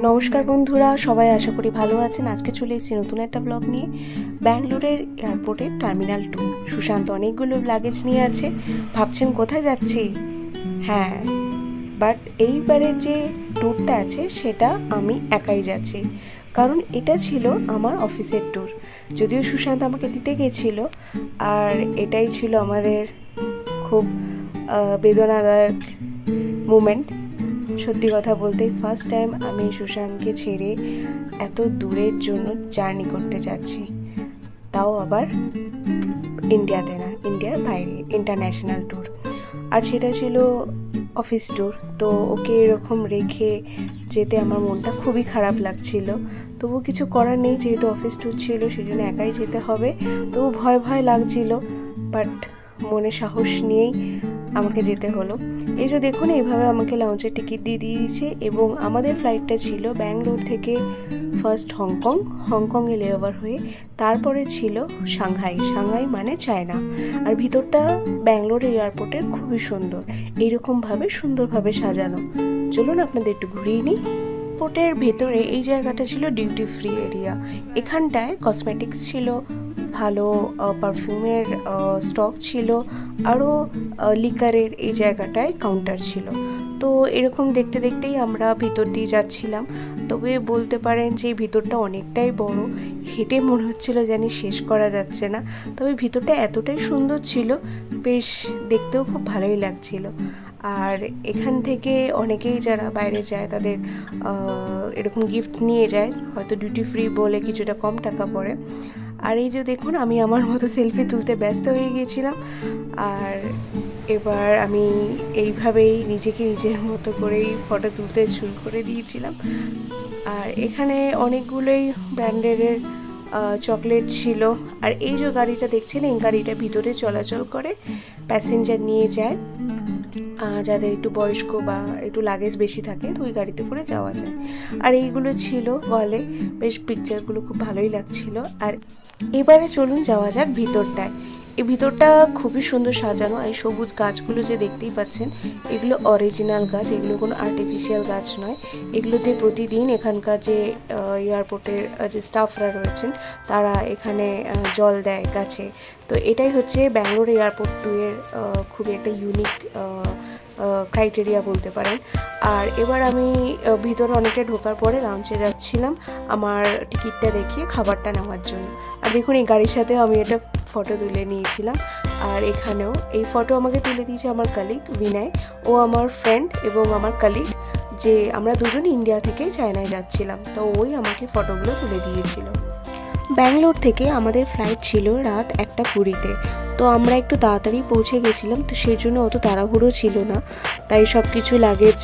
নমস্কার বন্ধুরা, সবাই আশা করি ভালো আছেন। আজকে চলে এসেছি নতুন একটা ব্লগ নিয়ে। ব্যাঙ্গালোরের এয়ারপোর্টের টার্মিনাল 2। সুশান্ত অনেকগুলো লাগেজ নিয়ে আছে। ভাবছেন কোথায় যাচ্ছি? হ্যাঁ, বাট এইবারের যে ট্যুরটা আছে সেটা আমি একাই যাচ্ছি, কারণ এটা ছিল আমার অফিসের ট্যুর। যদিও সুশান্ত আমাকে দিতে গেছিল, আর এটাই ছিল আমাদের খুব বেদনাদায়ক মোমেন্ট। সত্যি কথা বলতে ফার্স্ট টাইম আমি সুশান্তকে ছেড়ে এত দূরের জন্য জার্নি করতে যাচ্ছি, তাও আবার ইন্ডিয়াতে না, ইন্ডিয়ার বাইরে, ইন্টারন্যাশনাল ট্যুর। আর সেটা ছিল অফিস ট্যুর। তো ওকে এরকম রেখে যেতে আমার মনটা খুবই খারাপ লাগছিল। তবু কিছু করার নেই, যেহেতু অফিস ট্যুর ছিল সেই জন্য একাই যেতে হবে। তবু ভয় ভয় লাগছিল, বাট মনে সাহস নিয়েই আমাকে যেতে হলো। এই যে দেখুন, এইভাবে আমাকে লাউঞ্জের টিকিট দিয়ে দিয়েছে। এবং আমাদের ফ্লাইটটা ছিল ব্যাঙ্গালোর থেকে ফার্স্ট হংকংয়ে লেওভার হয়ে তারপরে ছিল সাংহাই মানে চায়না। আর ভিতরটা ব্যাঙ্গালোর এয়ারপোর্টের খুবই সুন্দর, এইরকমভাবে সুন্দরভাবে সাজানো। চলুন আপনাদের একটু ঘুরিয়ে নিই। এয়ারপোর্টের ভেতরে এই জায়গাটা ছিল ডিউটি ফ্রি এরিয়া। এখানটায় কসমেটিক্স ছিল, ভালো পারফিউমের স্টক ছিল, আরও লিকারের এই জায়গাটায় কাউন্টার ছিল। তো এরকম দেখতে দেখতেই আমরা ভিতর দিয়ে যাচ্ছিলাম। তবে বলতে পারেন যে ভিতরটা অনেকটাই বড়, হেঁটে মনে হচ্ছিল জানি শেষ করা যাচ্ছে না। তবে ভিতরটা এতটাই সুন্দর ছিল, বেশ দেখতেও খুব ভালোই লাগছিল। আর এখান থেকে অনেকেই যারা বাইরে যায় তাদের এরকম গিফট নিয়ে যায়, হয়তো ডিউটি ফ্রি বলে কিছুটা কম টাকা পড়ে। আর এই যে দেখুন, আমি আমার মতো সেলফি তুলতে ব্যস্ত হয়ে গিয়েছিলাম। আর এবার আমি এইভাবেই নিজেকে নিজের মতো করেই ফটো তুলতে শুরু করে দিয়েছিলাম। আর এখানে অনেকগুলোই ব্র্যান্ডের চকলেট ছিল। আর এই যে গাড়িটা দেখছেন, এই গাড়িটা ভিতরে চলাচল করে, প্যাসেঞ্জার নিয়ে যায়। যাদের একটু বয়স্ক বা একটু লাগেজ বেশি থাকে, তো ওই গাড়িতে করে যাওয়া যায়। আর এইগুলো ছিল ওয়ালে, বেশ পিকচারগুলো খুব ভালোই লাগছিল। আর এবারে চলুন যাওয়া যাক ভিতরটায়। এই ভিতরটা খুবই সুন্দর সাজানো। এই সবুজ গাছগুলো যে দেখতেই পাচ্ছেন, এগুলো অরিজিনাল গাছ, এগুলো কোনো আর্টিফিশিয়াল গাছ নয়। এগুলোতে প্রতিদিন এখানকার যে এয়ারপোর্টের যে স্টাফরা রয়েছেন তারা এখানে জল দেয় গাছে। তো এটাই হচ্ছে ব্যাঙ্গালোর এয়ারপোর্ট 2 এর খুবই একটা ইউনিক ক্রাইটেরিয়া বলতে পারেন। আর এবার আমি ভিতরে অনেকটা ঢোকার পরে লাউঞ্জে যাচ্ছিলাম আমার টিকিটটা দেখিয়ে খাবারটা নেওয়ার জন্য। আর দেখুন, এই গাড়ির সাথে আমি একটা ফটো তুলে নিয়েছিলাম। আর এখানেও এই ফটো আমাকে তুলে দিয়েছে আমার কালিগ বিনয়। ও আমার ফ্রেন্ড এবং আমার কালিগ, যে আমরা দুজন ইন্ডিয়া থেকে চায়নায় যাচ্ছিলাম, তো ওই আমাকে ফটোগুলো তুলে দিয়েছিল। ব্যাঙ্গালোর থেকে আমাদের ফ্লাইট ছিল রাত 1:20-তে। তো আমরা একটু তাড়াতাড়ি পৌঁছে গেছিলাম, তো সেই জন্য অত তাড়াহুড়ো ছিল না। তাই সব কিছু লাগেজ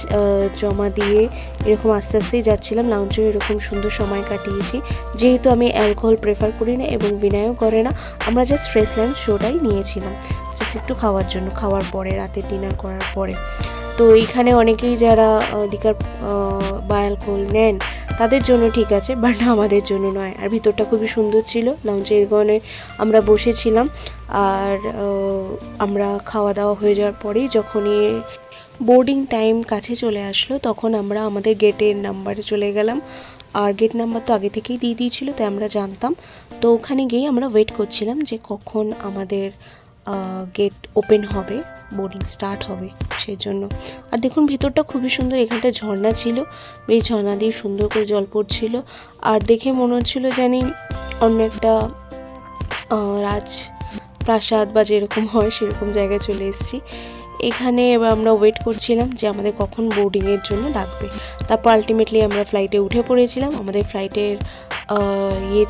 জমা দিয়ে এরকম আস্তে আস্তেই যাচ্ছিলাম। লাউঞ্জে এরকম সুন্দর সময় কাটিয়েছি। যেহেতু আমি অ্যালকোহল প্রেফার করি না এবং বিনয়ও করে না, আমরা জাস্ট ফ্রেশল্যান্ড শোটাই নিয়েছিলাম, জাস্ট একটু খাওয়ার জন্য, খাওয়ার পরে, রাতে ডিনার করার পরে। তো এইখানে অনেকেই যারা লিকার বা অ্যালকোহল নেন তাদের জন্য ঠিক আছে, বাট আমাদের জন্য নয়। আর ভিতরটা খুবই সুন্দর ছিল। লাউঞ্জের এখানে আমরা বসেছিলাম। আর আমরা খাওয়া দাওয়া হয়ে যাওয়ার পরেই যখনই বোর্ডিং টাইম কাছে চলে আসলো, তখন আমরা আমাদের গেটের নাম্বারে চলে গেলাম। আর গেট নাম্বার তো আগে থেকেই দিয়ে দিয়েছিল, তাই আমরা জানতাম। তো ওখানে গিয়ে আমরা ওয়েট করছিলাম যে কখন আমাদের গেট ওপেন হবে, বোর্ডিং স্টার্ট হবে সেই জন্য। আর দেখুন, ভিতরটা খুবই সুন্দর। এখানটা ঝর্ণা ছিল, বেশ ঝর্ণা দিয়ে সুন্দর করে জল পড়ছিল। আর দেখে মনে হচ্ছিল জানি অন্য একটা রাজপ্রাসাদ বা যেরকম হয় সেরকম জায়গায় চলে এসেছি। এখানে এবার আমরা ওয়েট করছিলাম যে আমাদের কখন বোর্ডিংয়ের জন্য ডাকবে। তারপর আলটিমেটলি আমরা ফ্লাইটে উঠে পড়েছিলাম। আমাদের ফ্লাইটের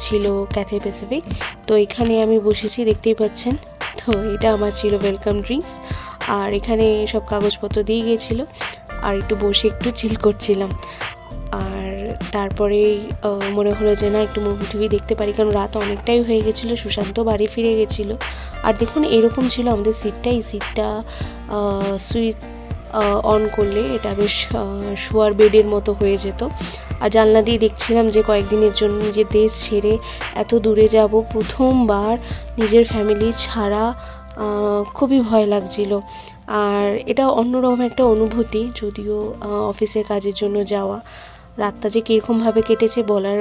ছিল ক্যাথে প্যাসিফিক। তো এখানে আমি বসেছি, দেখতেই পাচ্ছেন। তো এটা আমার ছিল ওয়েলকাম ড্রিঙ্কস। আর এখানে সব কাগজপত্র দিয়ে গিয়েছিল, আর একটু বসে একটু চিল করছিলাম। আর তারপরেই মনে হলো যে না, একটু মুভি টুভি দেখতে পারি, কারণ রাত অনেকটাই হয়ে গেছিলো, সুশান্ত বাড়ি ফিরে গেছিলো। আর দেখুন, এরকম ছিল আমাদের সিটটা। এই সিটটা সুইচ অন করলে এটা বেশ শোয়ার বেডের মতো হয়ে যেত। আর জানলা দিয়ে দেখছিলাম যে কয়েকদিনের জন্য নিজের দেশ ছেড়ে এত দূরে যাব, প্রথমবার নিজের ফ্যামিলি ছাড়া। খুবই ভয় লাগছিল। আর এটা অন্যরকম একটা অনুভূতি, যদিও অফিসের কাজের জন্য যাওয়া। রাতটা যে কীরকমভাবে কেটেছে বলার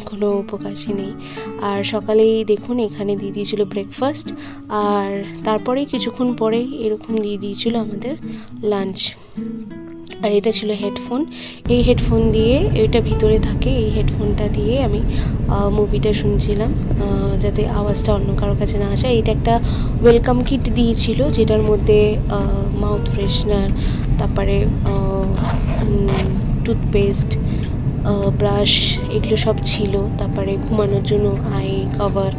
কোনো অবকাশই নেই। আর সকালেই দেখুন এখানে দিয়ে দিয়েছিল ব্রেকফাস্ট, আর তারপরেই কিছুক্ষণ পরেই এরকম দিয়ে দিয়েছিল আমাদের লাঞ্চ। আর এটা ছিল হেডফোন, এই হেডফোন দিয়ে, এটা ভিতরে থাকে, এই হেডফোনটা দিয়ে আমি মুভিটা শুনছিলাম যাতে আওয়াজটা অন্য কারোর কাছে না আসে। এটা একটা ওয়েলকাম কিট দিয়েছিল যেটার মধ্যে মাউথ ফ্রেশনার, তারপরে টুথপেস্ট, ব্রাশ, এগুলো সব ছিল। তারপরে ঘুমানোর জন্য আই কভার,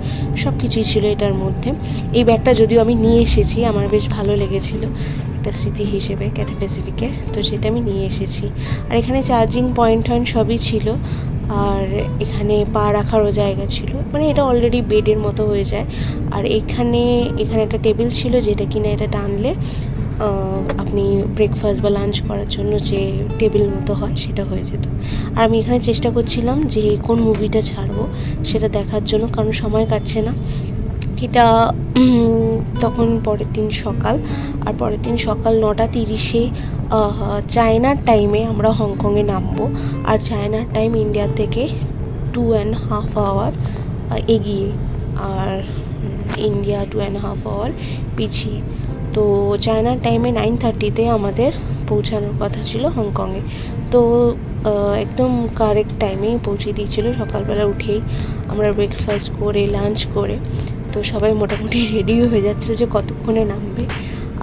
সব কিছুই ছিল এটার মধ্যে। এই ব্যাগটা যদিও আমি নিয়ে এসেছি, আমার বেশ ভালো লেগেছিল একটা স্মৃতি হিসেবে ক্যাথে প্যাসিফিকের, তো সেটা আমি নিয়ে এসেছি। আর এখানে চার্জিং পয়েন্ট সবই ছিল, আর এখানে পা রাখারও জায়গা ছিল, মানে এটা অলরেডি বেডের মতো হয়ে যায়। আর এখানে একটা টেবিল ছিল যেটা কিনা এটা টানলে আপনি ব্রেকফাস্ট বা লাঞ্চ করার জন্য যে টেবিল মতো হয় সেটা হয়ে যেত। আর আমি এখানে চেষ্টা করছিলাম যে কোন মুভিটা ছাড়বো সেটা দেখার জন্য, কারণ সময় কাটছে না। এটা তখন পরের দিন সকাল, আর পরের দিন সকাল 9:30-এ চায়নার টাইমে আমরা হংকংয়ে নামবো। আর চায়নার টাইম ইন্ডিয়া থেকে 2.5 আওয়ার এগিয়ে, আর ইন্ডিয়া 2.5 আওয়ার পিছিয়ে। তো চায়নার টাইমে 9:30-তে আমাদের পৌঁছানোর কথা ছিল হংকংয়ে। তো একদম কারেক্ট টাইমেই পৌঁছে দিয়েছিল। সকালবেলা উঠেই আমরা ব্রেকফাস্ট করে লাঞ্চ করে তো সবাই মোটামুটি রেডিও হয়ে যাচ্ছিলো যে কতক্ষণে নামবে।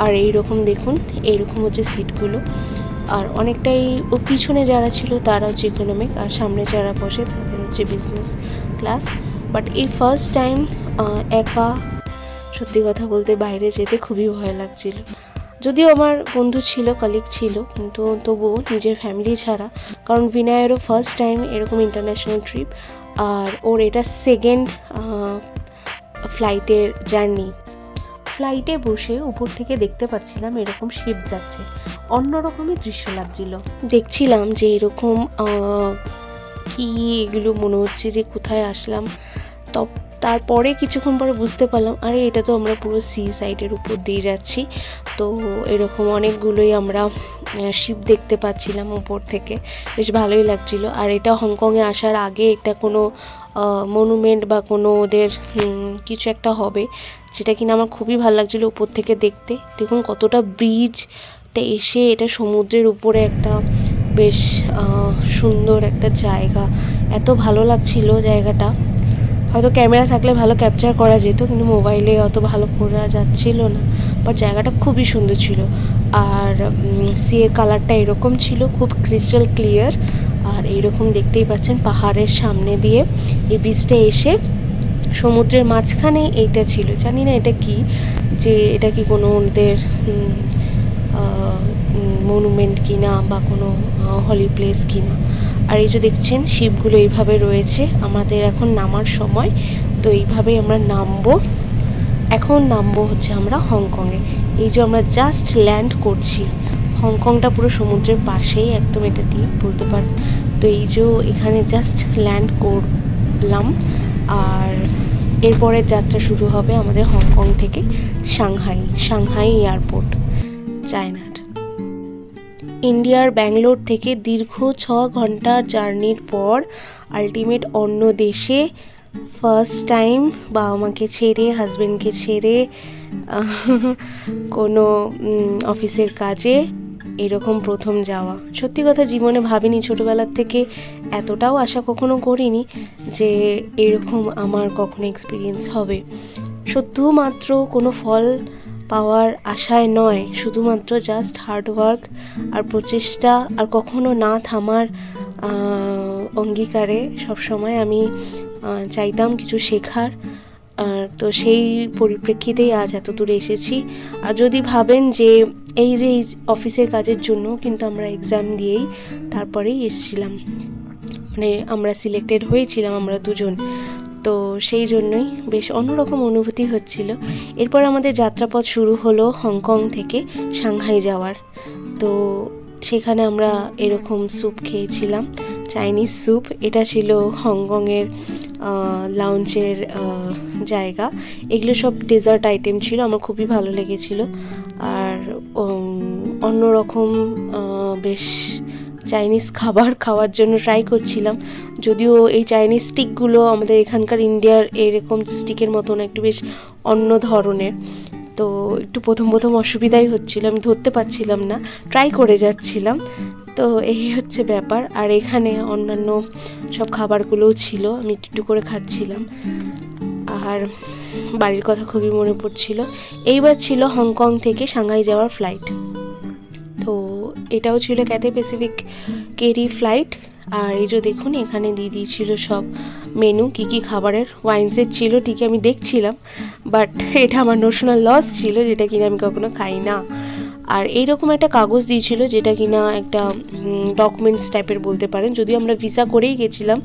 আর এইরকম দেখুন, এইরকম হচ্ছে সিটগুলো। আর অনেকটাই ও পিছনে যারা ছিল তারা হচ্ছে ইকোনমিক, আর সামনে যারা বসে তাদের হচ্ছে বিজনেস ক্লাস। বাট এই ফার্স্ট টাইম একা, সত্যি কথা বলতে বাইরে যেতে খুবই ভয় লাগছিল। যদিও আমার বন্ধু ছিল, কলিগ ছিল, কিন্তু তবুও নিজের ফ্যামিলি ছাড়া, কারণ বিনয়েরও ফার্স্ট টাইম এরকম ইন্টারন্যাশনাল ট্রিপ, আর ওর এটা সেকেন্ড ফ্লাইটের জার্নি। ফ্লাইটে বসে উপর থেকে দেখতে পাচ্ছিলাম এরকম শিপ যাচ্ছে, অন্যরকমই দৃশ্য লাগছিল। দেখছিলাম যে এরকম কি এগুলো, মনে হচ্ছে যে কোথায় আসলাম। তারপরে কিছুক্ষণ পরে বুঝতে পারলাম আরে এটা তো আমরা পুরো সি সাইডের উপর দিয়ে যাচ্ছি। তো এরকম অনেকগুলোই আমরা শিপ দেখতে পাচ্ছিলাম উপর থেকে, বেশ ভালোই লাগছিল। আর এটা হংকংয়ে আসার আগে এটা কোনো মনুমেন্ট বা কোনো ওদের কিছু একটা হবে, যেটা কিনা আমার খুবই ভালো লাগছিলো উপর থেকে দেখতে। দেখুন কতটা ব্রিজটা এসে এটা সমুদ্রের উপরে একটা বেশ সুন্দর একটা জায়গা, এত ভালো লাগছিল জায়গাটা। হয়তো ক্যামেরা থাকলে ভালো ক্যাপচার করা যেত, কিন্তু মোবাইলে অত ভালো করা যাচ্ছিল না, বাট জায়গাটা খুবই সুন্দর ছিল। আর সিয়ের কালারটা এরকম ছিল, খুব ক্রিস্টাল ক্লিয়ার। আর এইরকম দেখতেই পাচ্ছেন পাহাড়ের সামনে দিয়ে এই ব্রিজটা এসে সমুদ্রের মাঝখানে এইটা ছিল। জানি না এটা কি, যে এটা কি কোনো ওদের মনুমেন্ট কিনা বা কোনো হলি প্লেস কিনা। আর এই যে দেখছেন শিপগুলো এইভাবে রয়েছে। আমাদের এখন নামার সময়, তো এইভাবেই আমরা নামবো। এখন নামবো হচ্ছে আমরা হংকংয়ে। এই যে আমরা জাস্ট ল্যান্ড করছি, হংকংটা পুরো সমুদ্রের পাশেই একদম, এটা দিয়ে বলতে পারেন। তো এই যে এখানে জাস্ট ল্যান্ড করলাম, আর এরপরে যাত্রা শুরু হবে আমাদের হংকং থেকে সাংহাই এয়ারপোর্ট, চায়নার। ইন্ডিয়ার ব্যাঙ্গালোর থেকে দীর্ঘ 6 ঘন্টার জার্নির পর আলটিমেট অন্য দেশে ফার্স্ট টাইম বাবা মাকে ছেড়ে, হাজব্যান্ডকে ছেড়ে, কোনো অফিসের কাজে এরকম প্রথম যাওয়া। সত্যি কথা জীবনে ভাবিনি, ছোটোবেলার থেকে এতটাও আশা কখনো করিনি যে এরকম আমার কখনো এক্সপিরিয়েন্স হবে। শুধুমাত্র কোনো ফল পাওয়ার আশায় নয়, শুধুমাত্র জাস্ট হার্ডওয়ার্ক আর প্রচেষ্টা আর কখনো না থামার অঙ্গীকারে সবসময় আমি চাইতাম কিছু শেখার। তো সেই পরিপ্রেক্ষিতেই আজ এত দূরে এসেছি। আর যদি ভাবেন যে এই অফিসের কাজের জন্য কিন্তু আমরা এক্সাম দিয়েই তারপরেই এসেছিলাম, মানে আমরা সিলেক্টেড হয়েছিলাম আমরা দুজন, তো সেই জন্যই বেশ অন্যরকম অনুভূতি হচ্ছিল। এরপর আমাদের যাত্রাপথ শুরু হলো হংকং থেকে সাংহাই যাওয়ার। তো সেখানে আমরা এরকম স্যুপ খেয়েছিলাম, চাইনিজ স্যুপ। এটা ছিল হংকংয়ের লাউঞ্জের জায়গা। এগুলো সব ডেজার্ট আইটেম ছিল, আমার খুবই ভালো লেগেছিল। আর অন্যরকম বেশ চাইনিজ খাবার খাওয়ার জন্য ট্রাই করছিলাম। যদিও এই চাইনিজ স্টিকগুলো আমাদের এখানকার ইন্ডিয়ার এরকম স্টিকের মতন একটু বেশ অন্য ধরনের, তো একটু প্রথম অসুবিধাই হচ্ছিল, আমি ধরতে পারছিলাম না, ট্রাই করে যাচ্ছিলাম। তো এই হচ্ছে ব্যাপার। আর এখানে অন্যান্য সব খাবারগুলোও ছিল, আমি একটু করে খাচ্ছিলাম। আর বাড়ির কথা খুবই মনে পড়ছিল। এইবার ছিল হংকং থেকে সাংহাই যাওয়ার ফ্লাইট, তো এটাও ছিল ক্যাথে প্যাসিফিক কেরি ফ্লাইট। আর এই যে দেখুন এখানে দিয়ে দিয়েছিল সব মেনু, কী খাবারের। ওয়াইন সেট ছিল ঠিকই, আমি দেখছিলাম, বাট এটা আমার নোশনাল লস ছিল, যেটা কিনা আমি কখনো খাই না। আর এইরকম একটা কাগজ দিয়েছিল, যেটা কিনা একটা ডকুমেন্টস টাইপের বলতে পারেন। যদিও আমরা ভিসা করেই গেছিলাম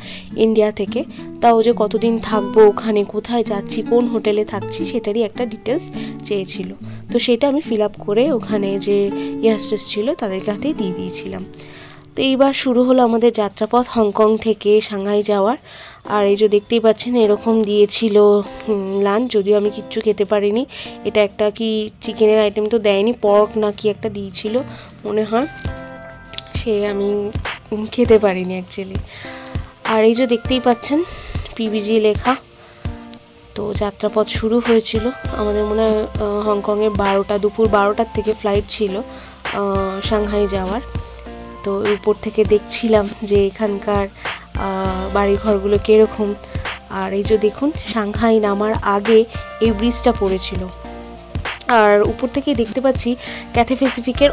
ইন্ডিয়া থেকে, তাও যে কতদিন থাকবো ওখানে, কোথায় যাচ্ছি, কোন হোটেলে থাকছি, সেটারই একটা ডিটেলস চেয়েছিল। তো সেটা আমি ফিল আপ করে ওখানে যে ইয়ারস্টেস ছিল তাদেরকে হাতেই দিয়ে দিয়েছিলাম। তো এইবার শুরু হলো আমাদের যাত্রাপথ হংকং থেকে সাংহাই যাওয়ার। আর এই যে দেখতেই পাচ্ছেন এরকম দিয়েছিল লাঞ্চ, যদিও আমি কিচ্ছু খেতে পারিনি। এটা একটা কি চিকেনের আইটেম তো দেয়নি, পর্ক না কি একটা দিয়েছিল মনে হয়, সে আমি খেতে পারিনি অ্যাকচুয়ালি। আর এই যে দেখতেই পাচ্ছেন পিবিজি লেখা। তো যাত্রাপথ শুরু হয়েছিল আমাদের, মনে হয় হংকংয়ে দুপুর 12টার থেকে ফ্লাইট ছিল সাংহাই যাওয়ার। তো উপর থেকে দেখছিলাম যে এখানকার বাড়িঘরগুলো কীরকম। আর এই যে দেখুন সাংহাই নামার আগে এই ব্রিজটা পড়েছিল। আর উপর থেকে দেখতে পাচ্ছি ক্যাথে প্যাসিফিকের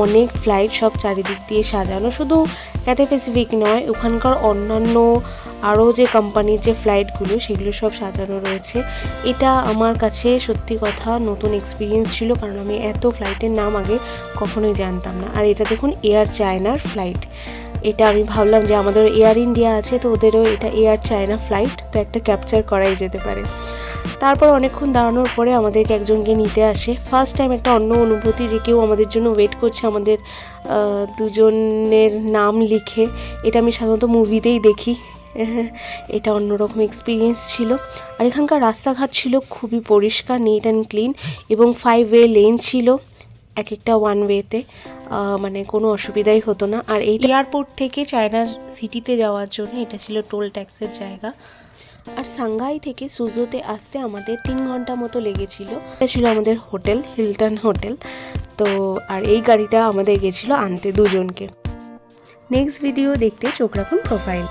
অনেক ফ্লাইট, সব চারিদিক দিয়ে সাজানো। শুধু ক্যাথে প্যাসিফিক নয়, ওখানকার অন্যান্য আরও যে কোম্পানির যে ফ্লাইটগুলো সেগুলো সব সাজানো রয়েছে। এটা আমার কাছে সত্যি কথা নতুন এক্সপিরিয়েন্স ছিল, কারণ আমি এত ফ্লাইটের নাম আগে কখনোই জানতাম না। আর এটা দেখুন এয়ার চায়নার ফ্লাইট, এটা আমি ভাবলাম যে আমাদের এয়ার ইন্ডিয়া আছে, তো ওদেরও এটা এয়ার চায়না ফ্লাইট, তো একটা ক্যাপচার করাই যেতে পারে। তারপর অনেকক্ষণ দাঁড়ানোর পরে আমাদেরকে একজনকে নিতে আসে। ফার্স্ট টাইম একটা অন্য অনুভূতি, যে কেউ আমাদের জন্য ওয়েট করছে, আমাদের দুজনের নাম লিখে। এটা আমি সাধারণত মুভিতেই দেখি, এটা অন্যরকম এক্সপিরিয়েন্স ছিল। আর এখানকার রাস্তাঘাট ছিল খুবই পরিষ্কার, নিট অ্যান্ড ক্লিন, এবং 5 ওয়ে লেন ছিল, এক একটা 1 ওয়েতে, মানে কোনো অসুবিধাই হতো না। আর এই এয়ারপোর্ট থেকে চায়নার সিটিতে যাওয়ার জন্য এটা ছিল টোল ট্যাক্সের জায়গা। আর সাংহাই থেকে সুজোতে আসতে আমাদের 3 ঘন্টা মতো লেগেছিল। এটা ছিল আমাদের হোটেল, হিলটন হোটেল। তো আর এই গাড়িটা আমাদের গেছিলো আনতে দুজনকে। নেক্সট ভিডিও দেখতে চোখ রাখুন প্রোফাইল।